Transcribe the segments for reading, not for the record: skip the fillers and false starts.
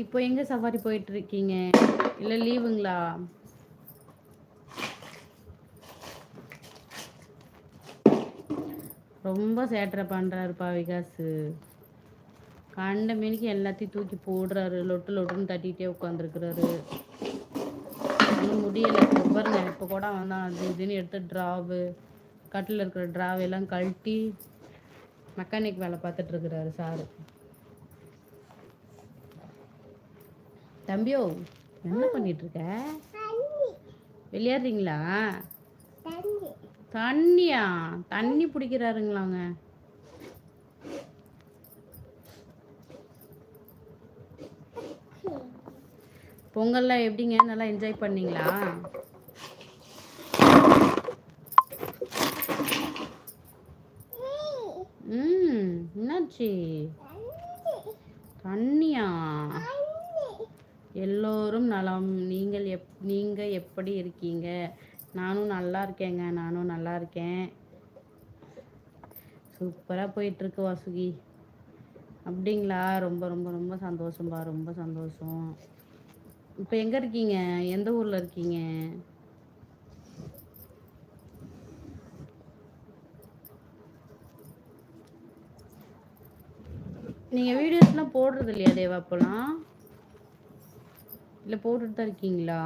இப்போ எங்கே சவாரி போயிட்டுருக்கீங்க? இல்லை லீவுங்களா? ரொம்ப சேட்டரை பண்ணுறாருப்பா விகாஸு. கண்ட மணிக்கு எல்லாத்தையும் தூக்கி போடுறாரு, லொட்டு லொட்டுன்னு தட்டிகிட்டே உட்காந்துருக்குறாரு. ஒன்றும் முடியலை. பாருங்க இப்போ கூட வந்தான், அது இதுன்னு எடுத்து ட்ராவு, கட்டில் இருக்கிற ட்ராவ் எல்லாம் கழட்டி மெக்கானிக் வேலை பார்த்துட்ருக்குறாரு சாரு. தம்பியோ என்ன பண்ணிகிட்ருக்க? விளையாடுறீங்களா? தண்ணியா? தண்ணி பிடிக்கிறாருங்களாங்க. பொங்கல்லாம் எப்படிங்க, நல்லா என்ஜாய் பண்ணீங்களா? என்னாச்சு? தண்ணியா? எல்லோரும் நலம். நீங்கள் எப்படி இருக்கீங்க? நானும் நல்லா இருக்கேங்க. நானும் நல்லா இருக்கேன். சூப்பராக போயிட்டுருக்கு வாசுகி. அப்படிங்களா? ரொம்ப ரொம்ப ரொம்ப சந்தோஷம்பா, ரொம்ப சந்தோஷம். இப்போ எங்கே இருக்கீங்க? எந்த ஊரில் இருக்கீங்க? நீங்கள் வீடியோஸ்லாம் போடுறது இல்லையா தேவா? அப்போலாம் இல்லை போட்டுட்டு தான் இருக்கீங்களா?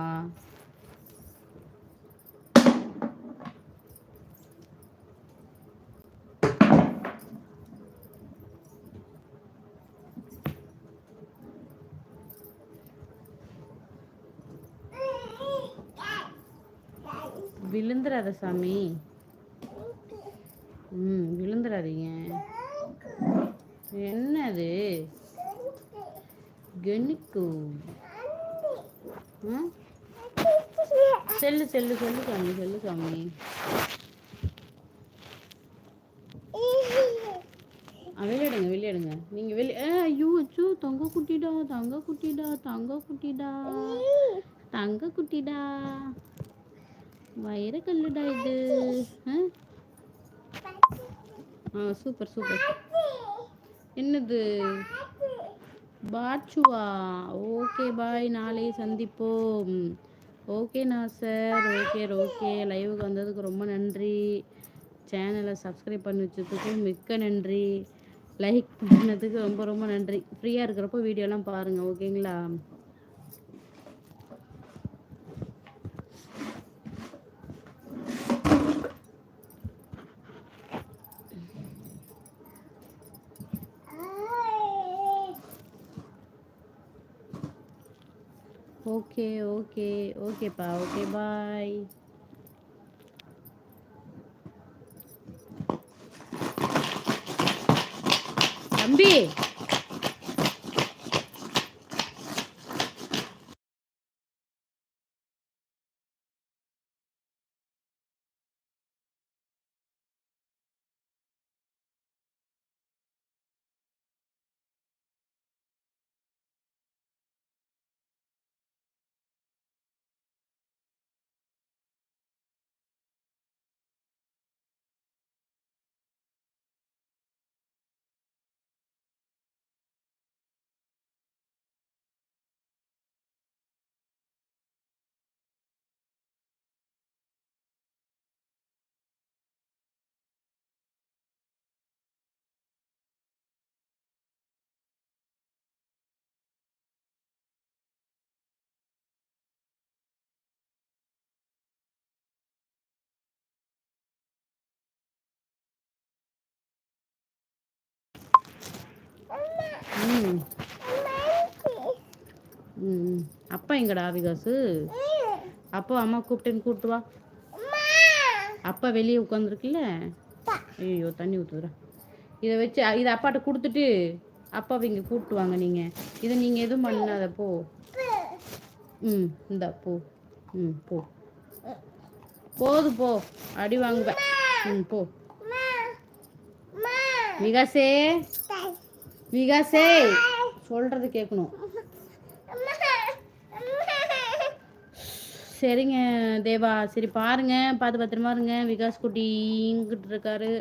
விழுந்துடாத சாமி. விழுந்துடாதீங்க. என்னது கெனிக்கு? செல்லு செல்லு செல்லு சாமி, செல்லு சாமி. விளையாடுங்க விளையாடுங்க. நீங்கள் ஐயோ அச்சோ, தங்க குட்டிடா, தங்க குட்டிடா, தங்க குட்டிடா, தங்க குட்டிடா, வயிறு கல்லுடா இது. Super super. என்னது பாச்சுவா? ஓகே பாய், நாளை சந்திப்போம். ஓகே நாசர். Okay okay. லைவுக்கு வந்ததுக்கு ரொம்ப நன்றி. சேனலை சப்ஸ்கிரைப் பண்ணி வச்சதுக்கு மிக்க நன்றி. லைக் பண்ணதுக்கு ரொம்ப ரொம்ப நன்றி. ஃப்ரீயாக இருக்கிறப்போ வீடியோலாம் பாருங்கள், ஓகேங்களா? ஓகே ஓகே ஓகேப்பா. Okay bye. தம்பி அப்பா எங்கடா விகாசு? அப்பா அம்மா கூப்பிட்டேன்னு கூப்பிட்டு வா. அப்பா வெளியே உட்காந்துருக்குல்ல. ஐயோ தண்ணி ஊற்றுதுடா. இதை வச்சு இதை அப்பாட்ட கொடுத்துட்டு அப்பாவை இங்கே கூப்பிட்டு வாங்க. நீங்கள் இதை நீங்கள் எதுவும் பண்ணாத போ. இந்தா போ. போ. போது போ, அடி வாங்குவேன். போ. விகாசே, விகாசே சொல்கிறது கேட்கணும். சரிங்க தேவா, சரி பாருங்க, பார்த்து பத்திரமா இருங்க. விகாஸ் குட்டி இங்கிட்டு இருக்காரு.